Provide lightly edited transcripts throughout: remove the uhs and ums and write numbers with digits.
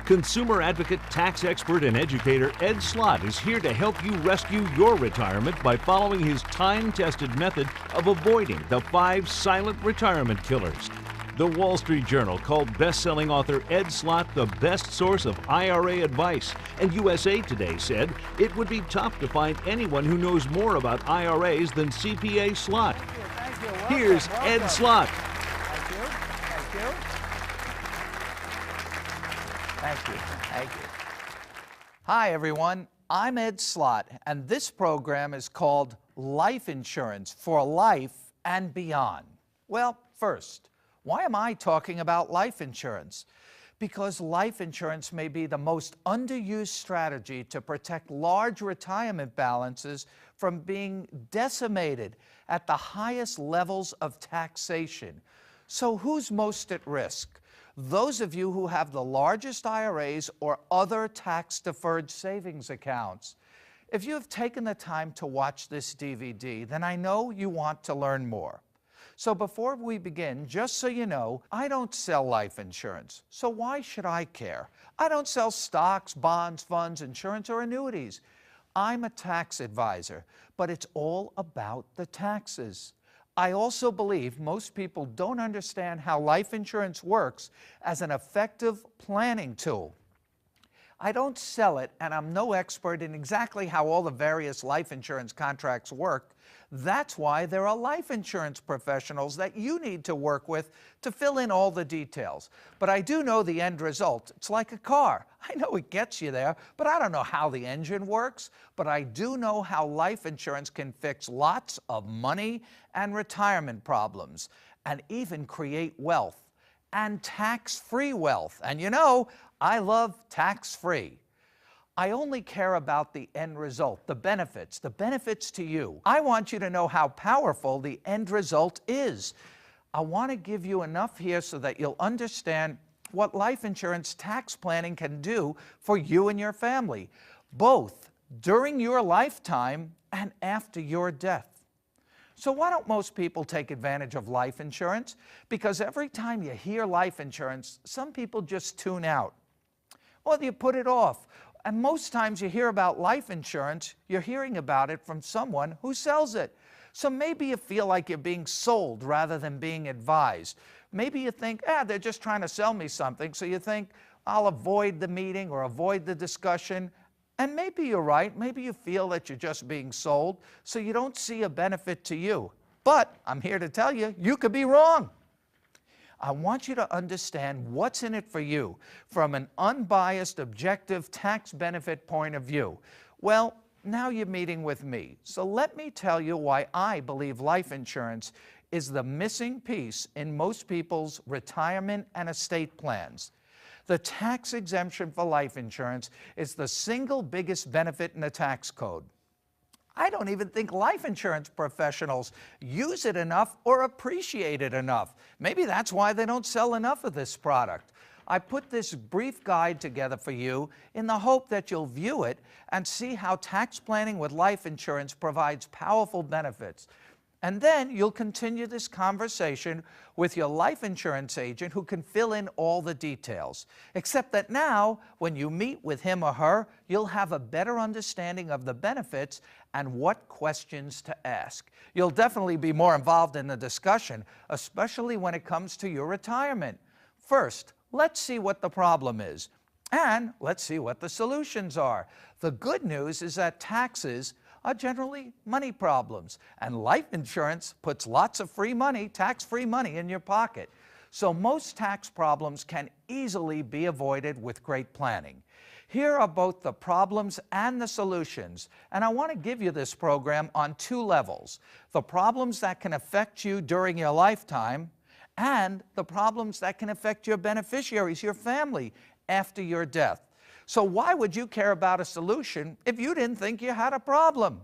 Consumer advocate, tax expert, and educator Ed Slott is here to help you rescue your retirement by following his time-tested method of avoiding the 5 silent retirement killers. The Wall Street Journal called best-selling author Ed Slott the best source of IRA advice, and USA Today said it would be tough to find anyone who knows more about IRAs than CPA Slott. Thank you. Welcome, Here's Ed Slott. Thank you. Thank you. Thank you. Thank you. Hi, everyone. I'm Ed Slott, and this program is called Life Insurance for Life and Beyond. Well, first, why am I talking about life insurance? Because life insurance may be the most underused strategy to protect large retirement balances from being decimated at the highest levels of taxation. So who's most at risk? Those of you who have the largest IRAs or other tax-deferred savings accounts. If you have taken the time to watch this DVD, then I know you want to learn more. So before we begin, just so you know, I don't sell life insurance. So why should I care? I don't sell stocks, bonds, funds, insurance, or annuities. I'm a tax advisor, but it's all about the taxes. I also believe most people don't understand how life insurance works as an effective planning tool. I don't sell it, and I'm no expert in exactly how all the various life insurance contracts work. That's why there are life insurance professionals that you need to work with to fill in all the details. But I do know the end result. It's like a car. I know it gets you there, but I don't know how the engine works. But I do know how life insurance can fix lots of money and retirement problems, and even create wealth, and tax-free wealth. And you know, I love tax-free. I only care about the end result, the benefits to you. I want you to know how powerful the end result is. I want to give you enough here so that you'll understand what life insurance tax planning can do for you and your family, both during your lifetime and after your death. So why don't most people take advantage of life insurance? Because every time you hear life insurance, some people just tune out, or you put it off. And most times you hear about life insurance, you're hearing about it from someone who sells it. So maybe you feel like you're being sold rather than being advised. Maybe you think, they're just trying to sell me something. So you think, I'll avoid the meeting or avoid the discussion. And maybe you're right. Maybe you feel that you're just being sold, so you don't see a benefit to you. But I'm here to tell you, you could be wrong. I want you to understand what's in it for you from an unbiased, objective tax benefit point of view. Well, now you're meeting with me. So let me tell you why I believe life insurance is the missing piece in most people's retirement and estate plans. The tax exemption for life insurance is the single biggest benefit in the tax code. I don't even think life insurance professionals use it enough or appreciate it enough. Maybe that's why they don't sell enough of this product. I put this brief guide together for you in the hope that you'll view it and see how tax planning with life insurance provides powerful benefits. And then you'll continue this conversation with your life insurance agent who can fill in all the details. Except that now, when you meet with him or her, you'll have a better understanding of the benefits and what questions to ask. You'll definitely be more involved in the discussion, especially when it comes to your retirement. First, let's see what the problem is, and let's see what the solutions are. The good news is that taxes are generally money problems, and life insurance puts lots of free money, tax-free money in your pocket. So most tax problems can easily be avoided with great planning. Here are both the problems and the solutions, and I want to give you this program on 2 levels: the problems that can affect you during your lifetime, and the problems that can affect your beneficiaries, your family, after your death. So why would you care about a solution if you didn't think you had a problem?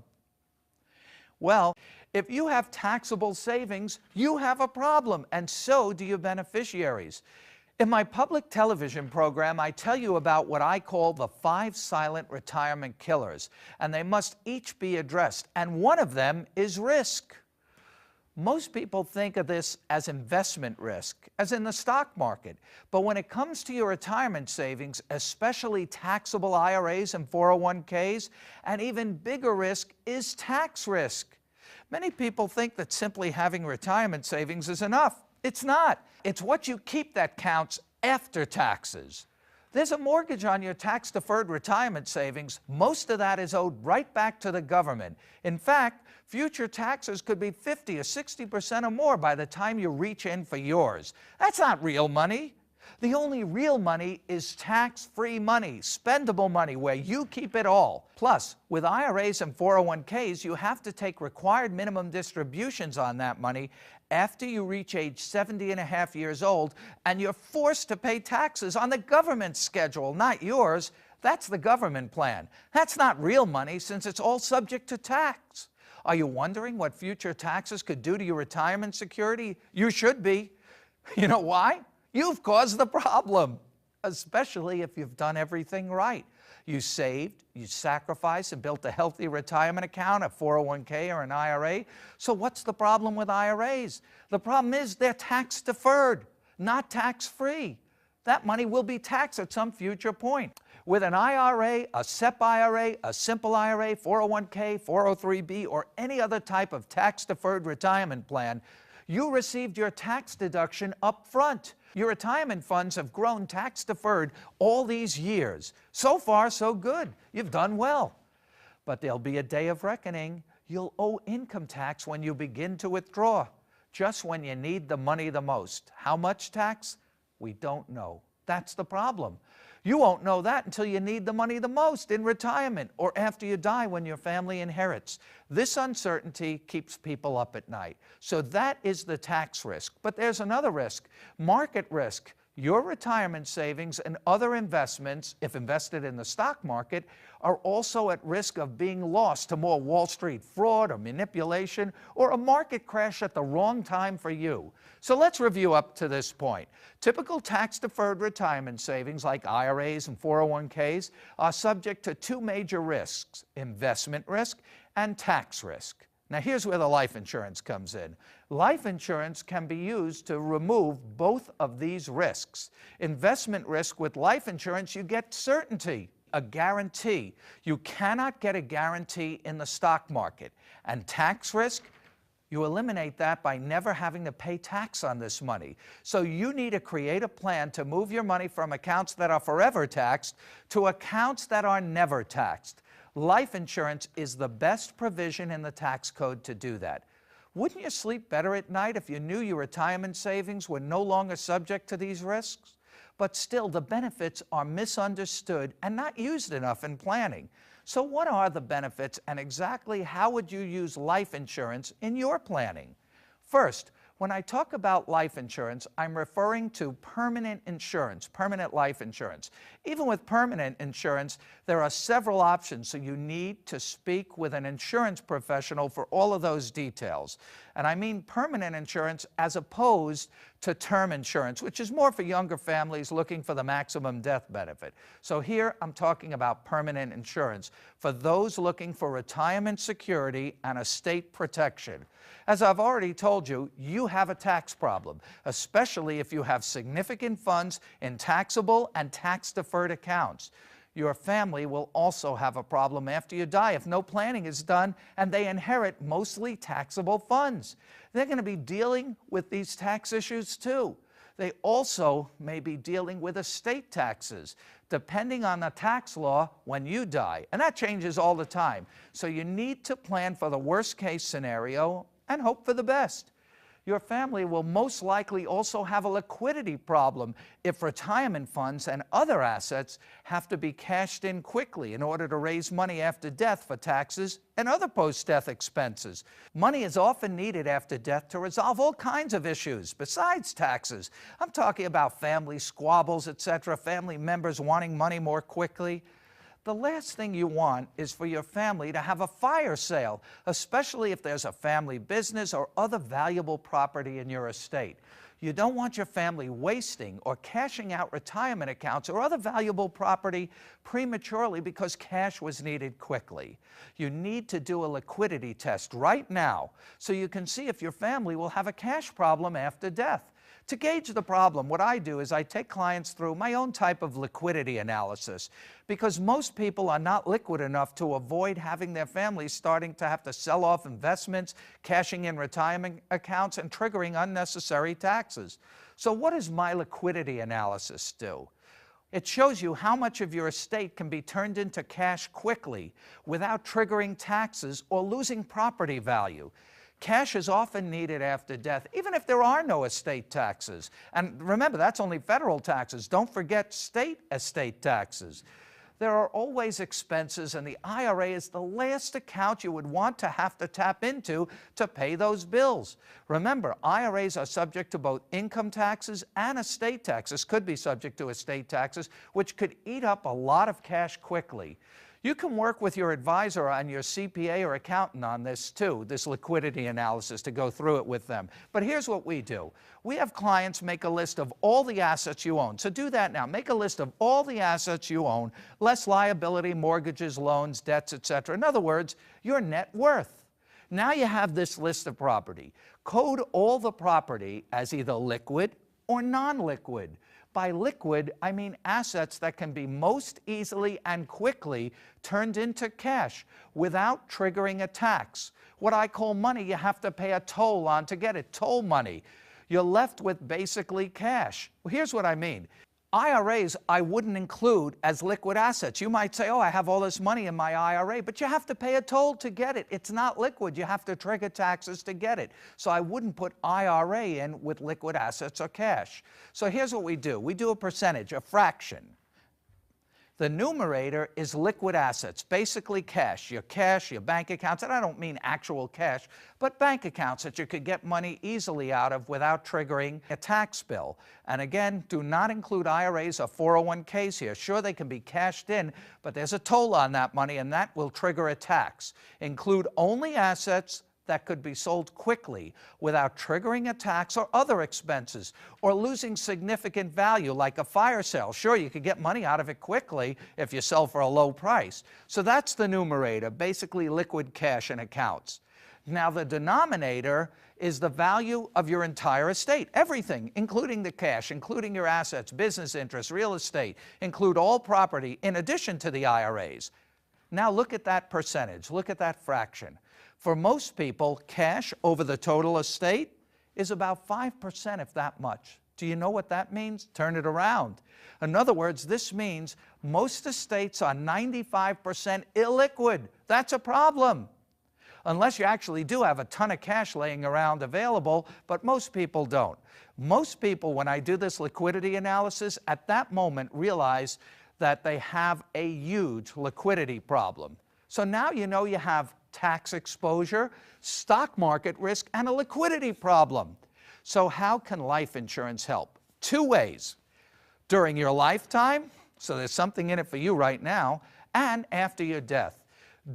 Well, if you have taxable savings, you have a problem, and so do your beneficiaries. In my public television program, I tell you about what I call the 5 silent retirement killers, and they must each be addressed, and one of them is risk. Most people think of this as investment risk, as in the stock market. But when it comes to your retirement savings, especially taxable IRAs and 401ks, an even bigger risk is tax risk. Many people think that simply having retirement savings is enough. It's not. It's what you keep that counts after taxes. There's a mortgage on your tax-deferred retirement savings. Most of that is owed right back to the government. In fact, future taxes could be 50 or 60% or more by the time you reach in for yours. That's not real money. The only real money is tax-free money, spendable money, where you keep it all. Plus, with IRAs and 401ks, you have to take required minimum distributions on that money after you reach age 70 and a half years old, and you're forced to pay taxes on the government's schedule, not yours. That's the government plan. That's not real money, since it's all subject to tax. Are you wondering what future taxes could do to your retirement security? You should be. You know why? You've caused the problem, especially if you've done everything right. You saved, you sacrificed, and built a healthy retirement account, a 401k or an IRA. So what's the problem with IRAs? The problem is they're tax deferred, not tax free. That money will be taxed at some future point. With an IRA, a SEP IRA, a simple IRA, 401k, 403b, or any other type of tax deferred retirement plan, you received your tax deduction up front. Your retirement funds have grown tax-deferred all these years. So far, so good. You've done well. But there'll be a day of reckoning. You'll owe income tax when you begin to withdraw, just when you need the money the most. How much tax? We don't know. That's the problem. You won't know that until you need the money the most in retirement or after you die when your family inherits. This uncertainty keeps people up at night. So that is the tax risk. But there's another risk, market risk. Your retirement savings and other investments, if invested in the stock market, are also at risk of being lost to more Wall Street fraud or manipulation or a market crash at the wrong time for you. So let's review up to this point. Typical tax-deferred retirement savings like IRAs and 401ks are subject to two major risks, investment risk and tax risk. Now here's where the life insurance comes in. Life insurance can be used to remove both of these risks. Investment risk with life insurance, you get certainty, a guarantee. You cannot get a guarantee in the stock market. And tax risk, you eliminate that by never having to pay tax on this money. So you need to create a plan to move your money from accounts that are forever taxed to accounts that are never taxed. Life insurance is the best provision in the tax code to do that. Wouldn't you sleep better at night if you knew your retirement savings were no longer subject to these risks? But still, the benefits are misunderstood and not used enough in planning. So what are the benefits, and exactly how would you use life insurance in your planning? First, when I talk about life insurance, I'm referring to permanent insurance, permanent life insurance. Even with permanent insurance, there are several options, so you need to speak with an insurance professional for all of those details. And I mean permanent insurance as opposed to term insurance, which is more for younger families looking for the maximum death benefit. So here I'm talking about permanent insurance for those looking for retirement security and estate protection. As I've already told you, you have a tax problem, especially if you have significant funds in taxable and tax-deferred accounts. Your family will also have a problem after you die if no planning is done and they inherit mostly taxable funds. They're going to be dealing with these tax issues too. They also may be dealing with estate taxes, depending on the tax law when you die. And that changes all the time. So you need to plan for the worst-case scenario and hope for the best. Your family will most likely also have a liquidity problem if retirement funds and other assets have to be cashed in quickly in order to raise money after death for taxes and other post-death expenses. Money is often needed after death to resolve all kinds of issues besides taxes. I'm talking about family squabbles, etc., family members wanting money more quickly. The last thing you want is for your family to have a fire sale, especially if there's a family business or other valuable property in your estate. You don't want your family wasting or cashing out retirement accounts or other valuable property prematurely because cash was needed quickly. You need to do a liquidity test right now so you can see if your family will have a cash problem after death. To gauge the problem, what I do is I take clients through my own type of liquidity analysis because most people are not liquid enough to avoid having their families starting to have to sell off investments, cashing in retirement accounts, and triggering unnecessary taxes. So what does my liquidity analysis do? It shows you how much of your estate can be turned into cash quickly without triggering taxes or losing property value. Cash is often needed after death, even if there are no estate taxes. And remember, that's only federal taxes. Don't forget state estate taxes. There are always expenses, and the IRA is the last account you would want to have to tap into to pay those bills. Remember, IRAs are subject to both income taxes and estate taxes, could be subject to estate taxes, which could eat up a lot of cash quickly. You can work with your advisor and your CPA or accountant on this too, this liquidity analysis, to go through it with them. But here's what we do. We have clients make a list of all the assets you own. So do that now. Make a list of all the assets you own, less liability, mortgages, loans, debts, etc. In other words, your net worth. Now you have this list of property. Code all the property as either liquid or non-liquid. By liquid, I mean assets that can be most easily and quickly turned into cash without triggering a tax. What I call money you have to pay a toll on to get it, toll money. You're left with basically cash. Well, here's what I mean. IRAs I wouldn't include as liquid assets. You might say, oh, I have all this money in my IRA, but you have to pay a toll to get it. It's not liquid. You have to trigger taxes to get it. So I wouldn't put IRA in with liquid assets or cash. So here's what we do. We do a percentage, a fraction. The numerator is liquid assets, basically cash, your bank accounts, and I don't mean actual cash, but bank accounts that you could get money easily out of without triggering a tax bill. And again, do not include IRAs or 401ks here. Sure, they can be cashed in, but there's a toll on that money, and that will trigger a tax. Include only assets that could be sold quickly without triggering a tax or other expenses or losing significant value like a fire sale. Sure, you could get money out of it quickly if you sell for a low price. So that's the numerator, basically liquid cash and accounts. Now the denominator is the value of your entire estate, everything, including the cash, including your assets, business interests, real estate, include all property in addition to the IRAs. Now look at that percentage, look at that fraction. For most people, cash over the total estate is about 5%, if that much. Do you know what that means? Turn it around. In other words, this means most estates are 95% illiquid. That's a problem. Unless you actually do have a ton of cash laying around available, but most people don't. Most people, when I do this liquidity analysis, at that moment realize that they have a huge liquidity problem. So now you know you have tax exposure, stock market risk, and a liquidity problem. So how can life insurance help? Two ways. During your lifetime, so there's something in it for you right now, and after your death.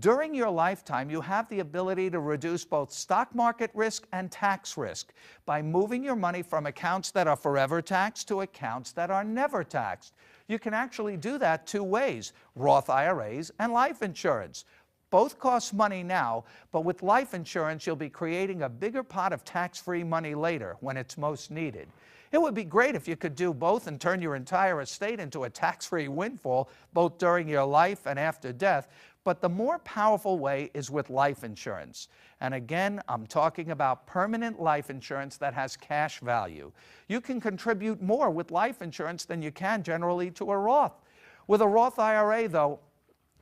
During your lifetime, you have the ability to reduce both stock market risk and tax risk by moving your money from accounts that are forever taxed to accounts that are never taxed. You can actually do that two ways, Roth IRAs and life insurance. Both cost money now, but with life insurance, you'll be creating a bigger pot of tax-free money later when it's most needed. It would be great if you could do both and turn your entire estate into a tax-free windfall, both during your life and after death, but the more powerful way is with life insurance. And again, I'm talking about permanent life insurance that has cash value. You can contribute more with life insurance than you can generally to a Roth. With a Roth IRA, though,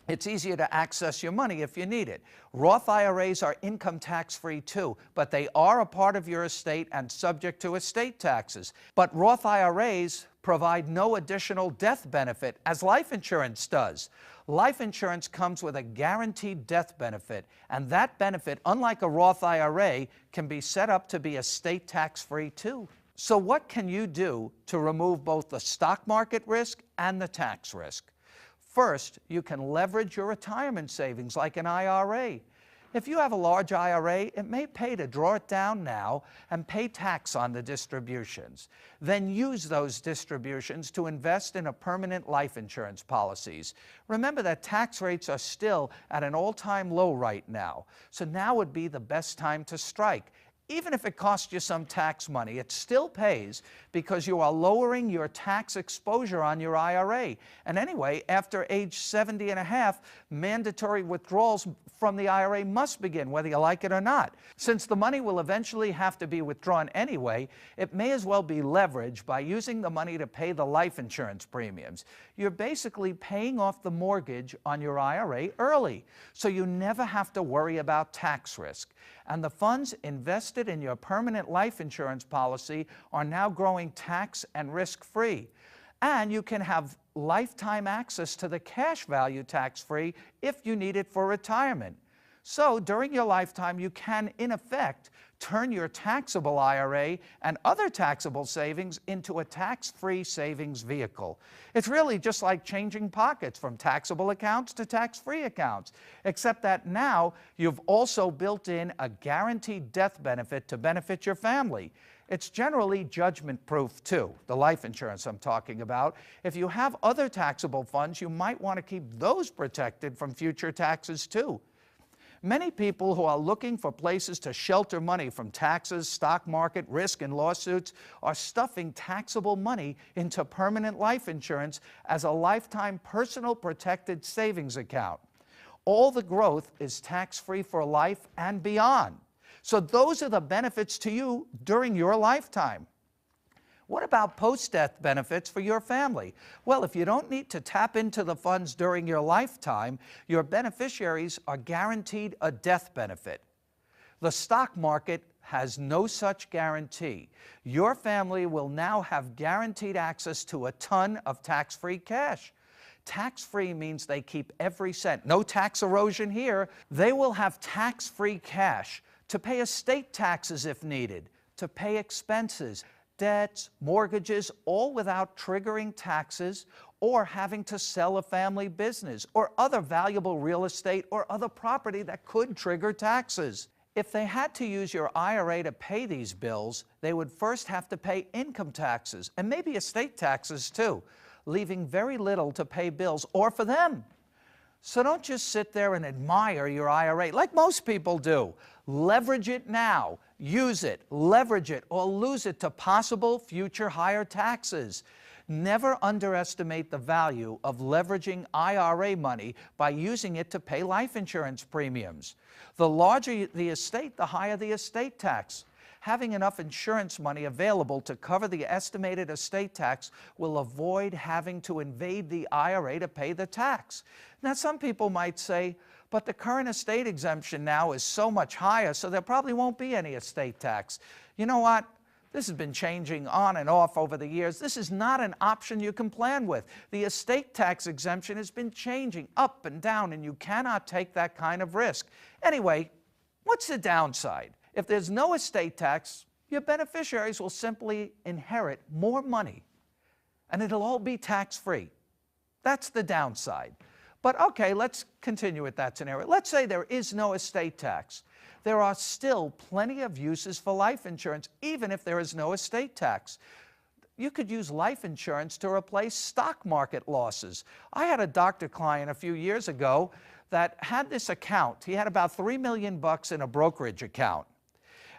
it's easier to access your money if you need it. Roth IRAs are income tax-free too, but they are a part of your estate and subject to estate taxes. But Roth IRAs provide no additional death benefit as life insurance does. Life insurance comes with a guaranteed death benefit, and that benefit, unlike a Roth IRA, can be set up to be estate tax-free too. So what can you do to remove both the stock market risk and the tax risk? First, you can leverage your retirement savings like an IRA. If you have a large IRA, it may pay to draw it down now and pay tax on the distributions. Then use those distributions to invest in a permanent life insurance policies. Remember that tax rates are still at an all-time low right now, so now would be the best time to strike. Even if it costs you some tax money, it still pays because you are lowering your tax exposure on your IRA. And anyway, after age 70 and a half, mandatory withdrawals from the IRA must begin, whether you like it or not. Since the money will eventually have to be withdrawn anyway, it may as well be leveraged by using the money to pay the life insurance premiums. You're basically paying off the mortgage on your IRA early, so you never have to worry about tax risk. And the funds invested in your permanent life insurance policy are now growing tax and risk-free. And you can have lifetime access to the cash value tax-free if you need it for retirement. So during your lifetime, you can, in effect, turn your taxable IRA and other taxable savings into a tax-free savings vehicle. It's really just like changing pockets from taxable accounts to tax-free accounts, except that now you've also built in a guaranteed death benefit to benefit your family. It's generally judgment-proof too, the life insurance I'm talking about. If you have other taxable funds, you might want to keep those protected from future taxes too. Many people who are looking for places to shelter money from taxes, stock market, risk, and lawsuits are stuffing taxable money into permanent life insurance as a lifetime personal protected savings account. All the growth is tax-free for life and beyond. So those are the benefits to you during your lifetime. What about post-death benefits for your family? Well, if you don't need to tap into the funds during your lifetime, your beneficiaries are guaranteed a death benefit. The stock market has no such guarantee. Your family will now have guaranteed access to a ton of tax-free cash. Tax-free means they keep every cent. No tax erosion here. They will have tax-free cash to pay estate taxes if needed, to pay expenses, debts, mortgages, all without triggering taxes or having to sell a family business or other valuable real estate or other property that could trigger taxes. If they had to use your IRA to pay these bills, they would first have to pay income taxes and maybe estate taxes too, leaving very little to pay bills or for them. So don't just sit there and admire your IRA like most people do. Leverage it now, use it, leverage it, or lose it to possible future higher taxes. Never underestimate the value of leveraging IRA money by using it to pay life insurance premiums. The larger the estate, the higher the estate tax. Having enough insurance money available to cover the estimated estate tax will avoid having to invade the IRA to pay the tax. Now, some people might say, but the current estate exemption now is so much higher, so there probably won't be any estate tax. You know what? This has been changing on and off over the years. This is not an option you can plan with. The estate tax exemption has been changing up and down, and you cannot take that kind of risk. Anyway, what's the downside? If there's no estate tax, your beneficiaries will simply inherit more money, and it'll all be tax-free. That's the downside. But okay, let's continue with that scenario. Let's say there is no estate tax. There are still plenty of uses for life insurance, even if there is no estate tax. You could use life insurance to replace stock market losses. I had a doctor client a few years ago that had this account. He had about $3 million in a brokerage account.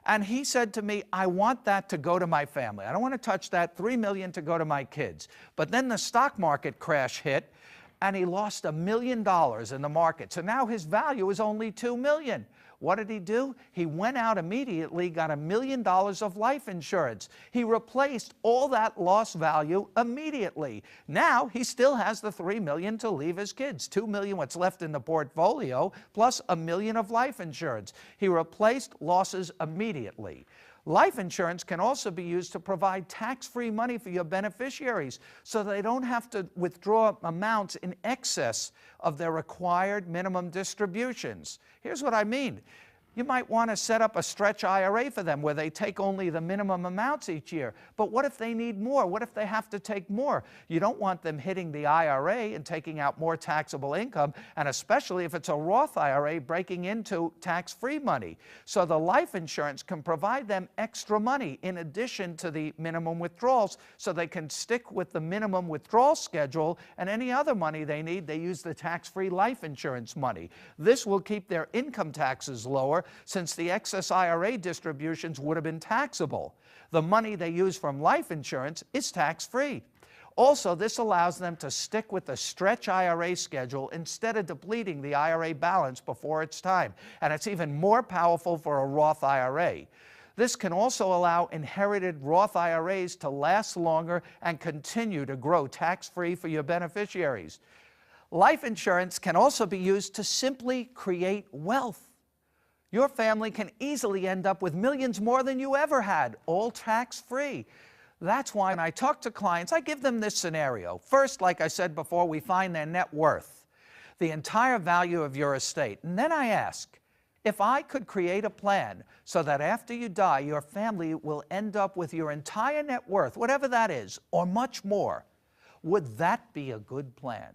And he said to me, I want that to go to my family. I don't want to touch that. $3 million to go to my kids. But then the stock market crash hit, and he lost $1 million in the market. So now his value is only $2 million. What did he do? He went out immediately, got $1 million of life insurance. He replaced all that lost value immediately. Now he still has the $3 million to leave his kids. $2 million what's left in the portfolio, plus $1 million of life insurance. He replaced losses immediately. Life insurance can also be used to provide tax-free money for your beneficiaries so they don't have to withdraw amounts in excess of their required minimum distributions. Here's what I mean. You might want to set up a stretch IRA for them where they take only the minimum amounts each year. But what if they need more? What if they have to take more? You don't want them hitting the IRA and taking out more taxable income, and especially if it's a Roth IRA breaking into tax-free money. So the life insurance can provide them extra money in addition to the minimum withdrawals, so they can stick with the minimum withdrawal schedule, and any other money they need, they use the tax-free life insurance money. This will keep their income taxes lower, since the excess IRA distributions would have been taxable. The money they use from life insurance is tax-free. Also, this allows them to stick with the stretch IRA schedule instead of depleting the IRA balance before it's time. And it's even more powerful for a Roth IRA. This can also allow inherited Roth IRAs to last longer and continue to grow tax-free for your beneficiaries. Life insurance can also be used to simply create wealth. Your family can easily end up with millions more than you ever had, all tax-free. That's why when I talk to clients, I give them this scenario. First, like I said before, we find their net worth, the entire value of your estate. And then I ask, if I could create a plan so that after you die, your family will end up with your entire net worth, whatever that is, or much more, would that be a good plan?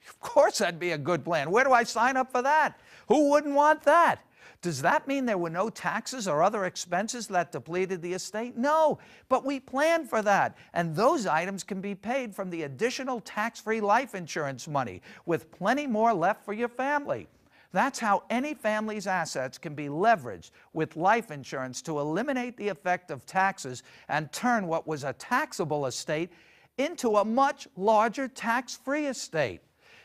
Of course that'd be a good plan. Where do I sign up for that? Who wouldn't want that? Does that mean there were no taxes or other expenses that depleted the estate? No, but we planned for that. And those items can be paid from the additional tax-free life insurance money, with plenty more left for your family. That's how any family's assets can be leveraged with life insurance to eliminate the effect of taxes and turn what was a taxable estate into a much larger tax-free estate.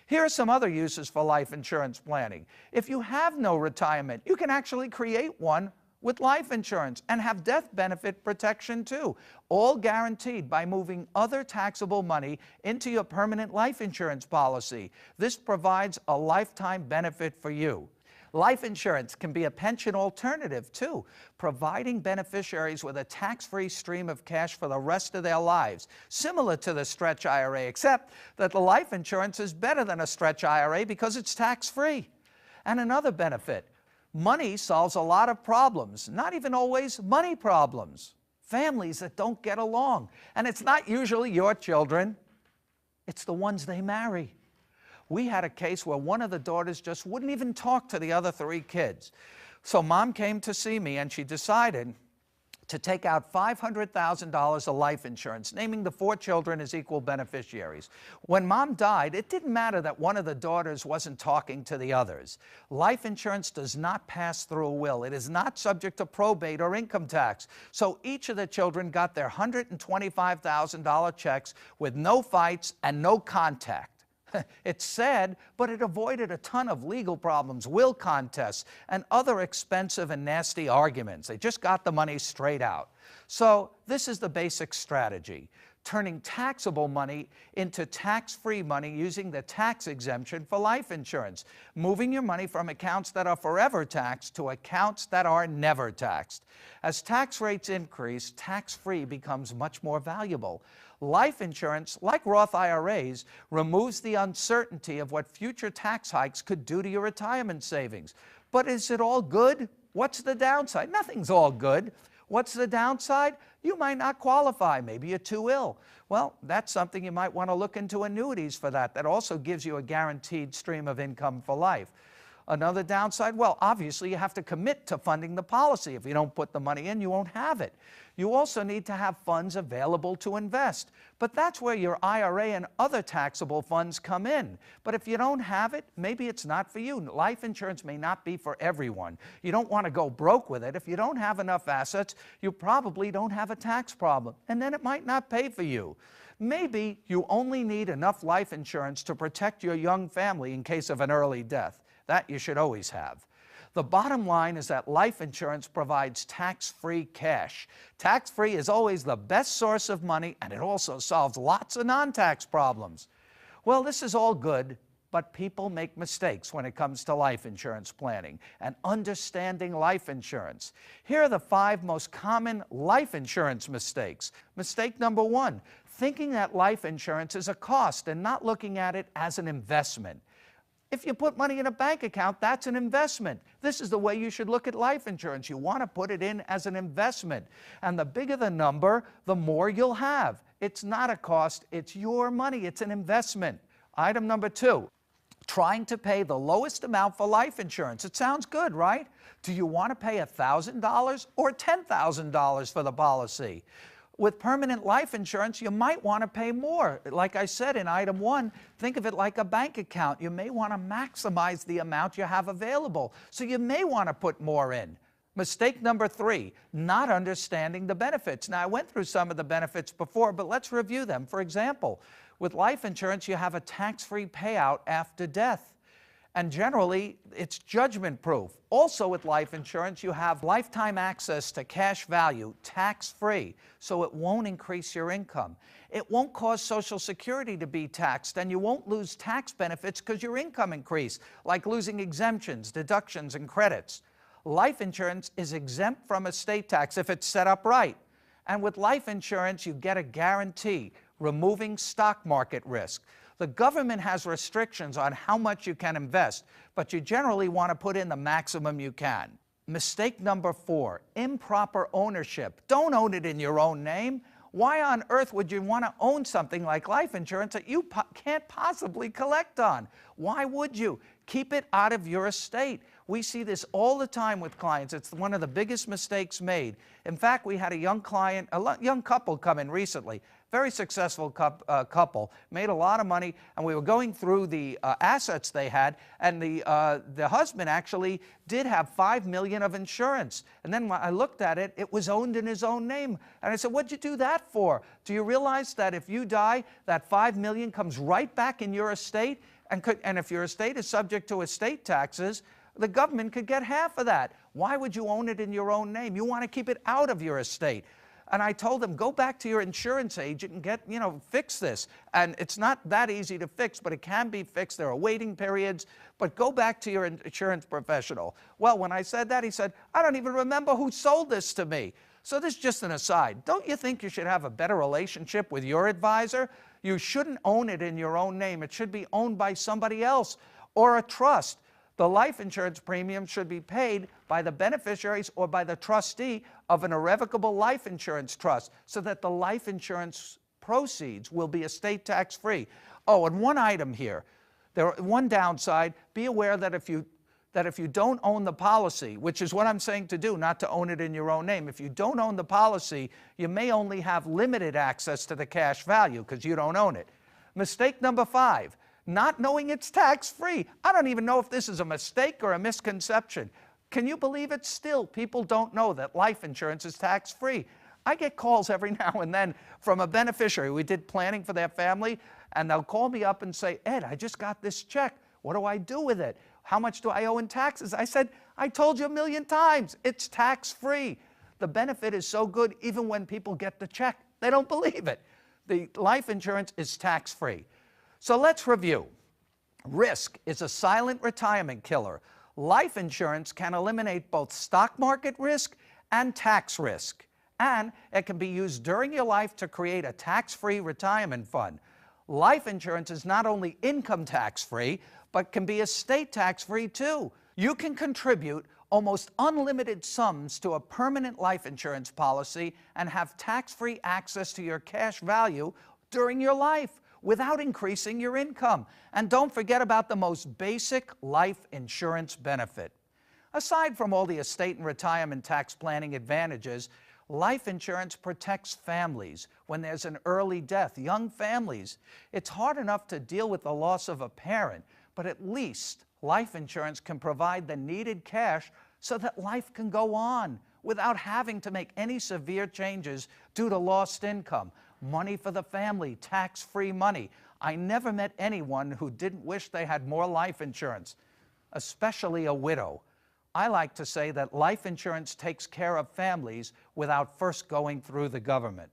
Here are some other uses for life insurance planning. If you have no retirement, you can actually create one with life insurance and have death benefit protection too, all guaranteed by moving other taxable money into your permanent life insurance policy. This provides a lifetime benefit for you. Life insurance can be a pension alternative too, providing beneficiaries with a tax-free stream of cash for the rest of their lives, similar to the stretch IRA, except that the life insurance is better than a stretch IRA because it's tax-free. And another benefit, money solves a lot of problems, not even always money problems. Families that don't get along. And it's not usually your children, it's the ones they marry. We had a case where one of the daughters just wouldn't even talk to the other 3 kids. So mom came to see me and she decided to take out $500,000 of life insurance, naming the 4 children as equal beneficiaries. When mom died, it didn't matter that one of the daughters wasn't talking to the others. Life insurance does not pass through a will. It is not subject to probate or income tax. So each of the children got their $125,000 checks with no fights and no contact. It's sad, but it avoided a ton of legal problems, will contests, and other expensive and nasty arguments. They just got the money straight out. So this is the basic strategy, turning taxable money into tax-free money using the tax exemption for life insurance, moving your money from accounts that are forever taxed to accounts that are never taxed. As tax rates increase, tax-free becomes much more valuable. Life insurance, like Roth IRAs, removes the uncertainty of what future tax hikes could do to your retirement savings. But is it all good? What's the downside? Nothing's all good. What's the downside? You might not qualify. Maybe you're too ill. Well, that's something you might want to look into annuities for that. That also gives you a guaranteed stream of income for life. Another downside, well, obviously you have to commit to funding the policy. If you don't put the money in, you won't have it. You also need to have funds available to invest. But that's where your IRA and other taxable funds come in. But if you don't have it, maybe it's not for you. Life insurance may not be for everyone. You don't want to go broke with it. If you don't have enough assets, you probably don't have a tax problem. And then it might not pay for you. Maybe you only need enough life insurance to protect your young family in case of an early death. That you should always have. The bottom line is that life insurance provides tax-free cash. Tax-free is always the best source of money, and it also solves lots of non-tax problems. Well, this is all good, but people make mistakes when it comes to life insurance planning and understanding life insurance. Here are the 5 most common life insurance mistakes. Mistake number 1, thinking that life insurance is a cost and not looking at it as an investment. If you put money in a bank account, that's an investment. This is the way you should look at life insurance. You want to put it in as an investment. And the bigger the number, the more you'll have. It's not a cost, it's your money, it's an investment. Item number 2, trying to pay the lowest amount for life insurance. It sounds good, right? Do you want to pay $1,000 or $10,000 for the policy? With permanent life insurance, you might want to pay more. Like I said in item 1, think of it like a bank account. You may want to maximize the amount you have available, so you may want to put more in. Mistake number 3, not understanding the benefits. Now, I went through some of the benefits before, but let's review them. For example, with life insurance, you have a tax-free payout after death. And generally, it's judgment-proof. Also with life insurance, you have lifetime access to cash value, tax-free, so it won't increase your income. It won't cause Social Security to be taxed, and you won't lose tax benefits because your income increased, like losing exemptions, deductions, and credits. Life insurance is exempt from estate tax if it's set up right. And with life insurance, you get a guarantee, removing stock market risk. The government has restrictions on how much you can invest, but you generally want to put in the maximum you can. Mistake number 4, improper ownership. Don't own it in your own name. Why on earth would you want to own something like life insurance that you can't possibly collect on? Why would you? Keep it out of your estate. We see this all the time with clients. It's one of the biggest mistakes made. In fact, we had a young couple come in recently. Very successful couple, made a lot of money, and we were going through the assets they had, and the husband actually did have $5 million of insurance. And then when I looked at it, it was owned in his own name. And I said, what'd you do that for? Do you realize that if you die, that $5 million comes right back in your estate? And if your estate is subject to estate taxes, the government could get half of that. Why would you own it in your own name? You want to keep it out of your estate. And I told them, go back to your insurance agent and get, fix this. And it's not that easy to fix, but it can be fixed. There are waiting periods, but go back to your insurance professional. Well, when I said that, he said, I don't even remember who sold this to me. So this is just an aside. Don't you think you should have a better relationship with your advisor? You shouldn't own it in your own name. It should be owned by somebody else or a trust. The life insurance premium should be paid by the beneficiaries or by the trustee of an irrevocable life insurance trust, so that the life insurance proceeds will be estate tax free. Oh, and one item here. One downside, be aware that if you don't own the policy, which is what I'm saying to do, not to own it in your own name. If you don't own the policy, you may only have limited access to the cash value because you don't own it. Mistake number 5. Not knowing it's tax-free. I don't even know if this is a mistake or a misconception. Can you believe it? Still, people don't know that life insurance is tax-free. I get calls every now and then from a beneficiary. We did planning for their family, and they'll call me up and say, Ed, I just got this check. What do I do with it? How much do I owe in taxes? I said, I told you 1,000,000 times, it's tax-free. The benefit is so good, even when people get the check, they don't believe it. The life insurance is tax-free. So let's review. Risk is a silent retirement killer. Life insurance can eliminate both stock market risk and tax risk. And it can be used during your life to create a tax-free retirement fund. Life insurance is not only income tax-free, but can be estate tax-free too. You can contribute almost unlimited sums to a permanent life insurance policy and have tax-free access to your cash value during your life without increasing your income. And don't forget about the most basic life insurance benefit. Aside from all the estate and retirement tax planning advantages, life insurance protects families when there's an early death, young families. It's hard enough to deal with the loss of a parent, but at least life insurance can provide the needed cash so that life can go on without having to make any severe changes due to lost income. Money for the family, tax-free money. I never met anyone who didn't wish they had more life insurance, especially a widow. I like to say that life insurance takes care of families without first going through the government.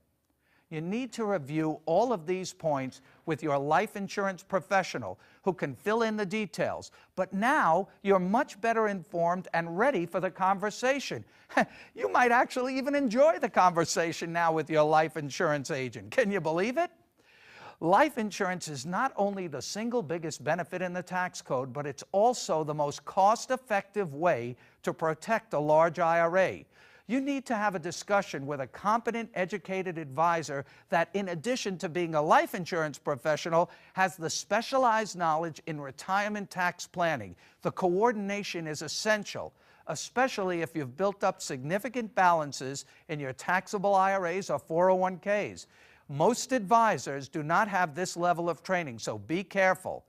You need to review all of these points with your life insurance professional who can fill in the details. But now you're much better informed and ready for the conversation. You might actually even enjoy the conversation now with your life insurance agent. Can you believe it? Life insurance is not only the single biggest benefit in the tax code, but it's also the most cost-effective way to protect a large IRA. You need to have a discussion with a competent, educated advisor that, in addition to being a life insurance professional, has the specialized knowledge in retirement tax planning. The coordination is essential, especially if you've built up significant balances in your taxable IRAs or 401ks. Most advisors do not have this level of training, so be careful.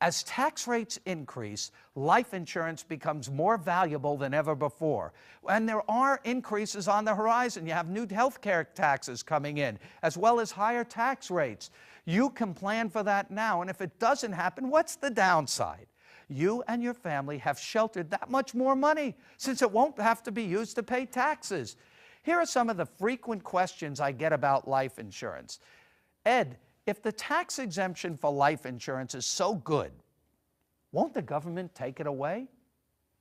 As tax rates increase, life insurance becomes more valuable than ever before. And there are increases on the horizon. You have new health care taxes coming in, as well as higher tax rates. You can plan for that now, and if it doesn't happen, what's the downside? You and your family have sheltered that much more money, since it won't have to be used to pay taxes. Here are some of the frequent questions I get about life insurance. Ed, if the tax exemption for life insurance is so good, won't the government take it away?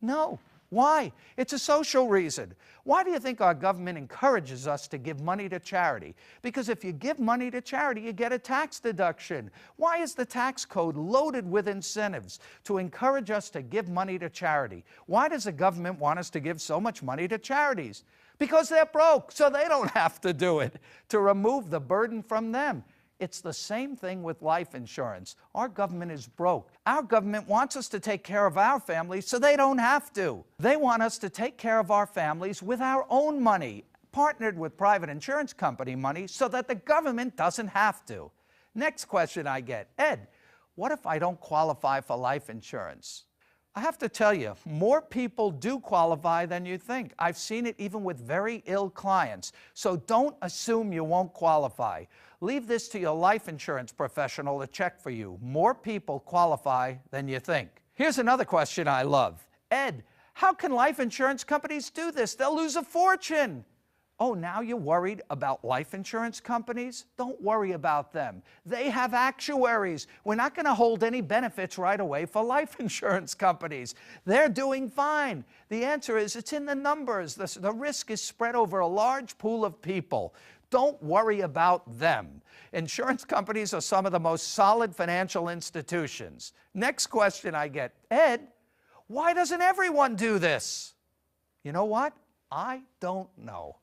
No. Why? It's a social reason. Why do you think our government encourages us to give money to charity? Because if you give money to charity, you get a tax deduction. Why is the tax code loaded with incentives to encourage us to give money to charity? Why does the government want us to give so much money to charities? Because they're broke, so they don't have to do it, to remove the burden from them. It's the same thing with life insurance. Our government is broke. Our government wants us to take care of our families so they don't have to. They want us to take care of our families with our own money, partnered with private insurance company money so that the government doesn't have to. Next question I get, Ed, what if I don't qualify for life insurance? I have to tell you, more people do qualify than you think. I've seen it even with very ill clients. So don't assume you won't qualify. Leave this to your life insurance professional to check for you. More people qualify than you think. Here's another question I love. Ed, how can life insurance companies do this? They'll lose a fortune. Oh, now you're worried about life insurance companies? Don't worry about them. They have actuaries. We're not going to hold any benefits right away for life insurance companies. They're doing fine. The answer is it's in the numbers. The risk is spread over a large pool of people. Don't worry about them. Insurance companies are some of the most solid financial institutions. Next question I get, Ed, why doesn't everyone do this? You know what? I don't know.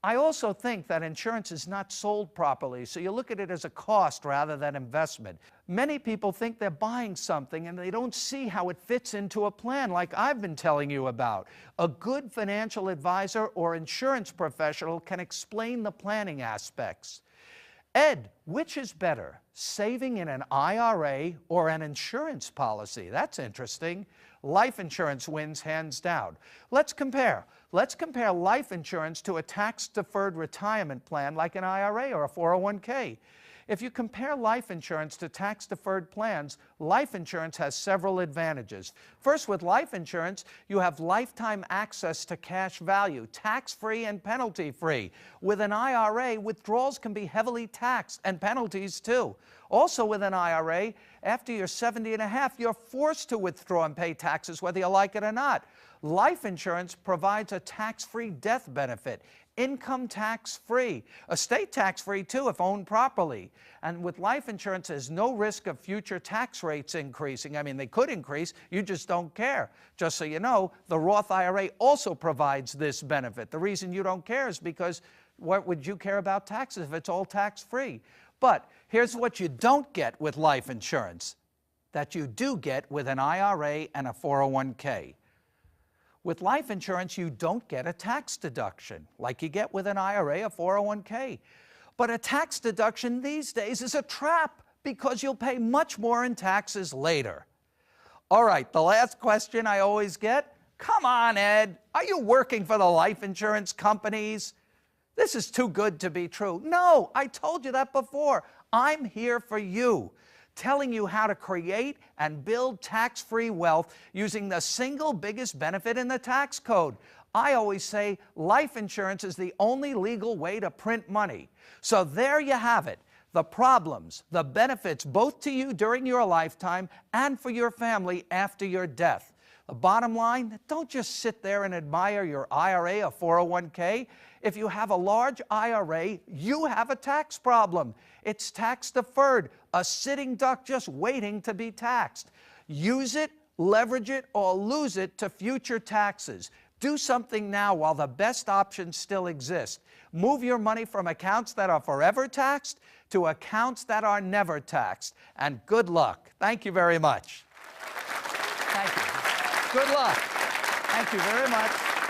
I also think that insurance is not sold properly, so you look at it as a cost rather than investment. Many people think they're buying something and they don't see how it fits into a plan like I've been telling you about. A good financial advisor or insurance professional can explain the planning aspects. Ed, which is better, saving in an IRA or an insurance policy? That's interesting. Life insurance wins hands down. Let's compare. Let's compare life insurance to a tax-deferred retirement plan like an IRA or a 401k. If you compare life insurance to tax-deferred plans, life insurance has several advantages. First, with life insurance, you have lifetime access to cash value, tax-free and penalty-free. With an IRA, withdrawals can be heavily taxed, and penalties too. Also with an IRA, after you're 70 and a half, you're forced to withdraw and pay taxes whether you like it or not. Life insurance provides a tax-free death benefit, income tax-free, estate tax-free too if owned properly. And with life insurance, there's no risk of future tax rates increasing. I mean, they could increase, you just don't care. Just so you know, the Roth IRA also provides this benefit. The reason you don't care is because what would you care about taxes if it's all tax-free? But here's what you don't get with life insurance that you do get with an IRA and a 401k. With life insurance, you don't get a tax deduction like you get with an IRA or 401k. But a tax deduction these days is a trap because you'll pay much more in taxes later. All right, the last question I always get, come on, Ed, are you working for the life insurance companies? This is too good to be true. No, I told you that before. I'm here for you, telling you how to create and build tax-free wealth using the single biggest benefit in the tax code. I always say life insurance is the only legal way to print money. So there you have it, the problems, the benefits both to you during your lifetime and for your family after your death. The bottom line, don't just sit there and admire your IRA or 401k. If you have a large IRA, you have a tax problem. It's tax deferred, a sitting duck just waiting to be taxed. Use it, leverage it, or lose it to future taxes. Do something now while the best options still exist. Move your money from accounts that are forever taxed to accounts that are never taxed. And good luck. Thank you very much. Thank you. Good luck. Thank you very much.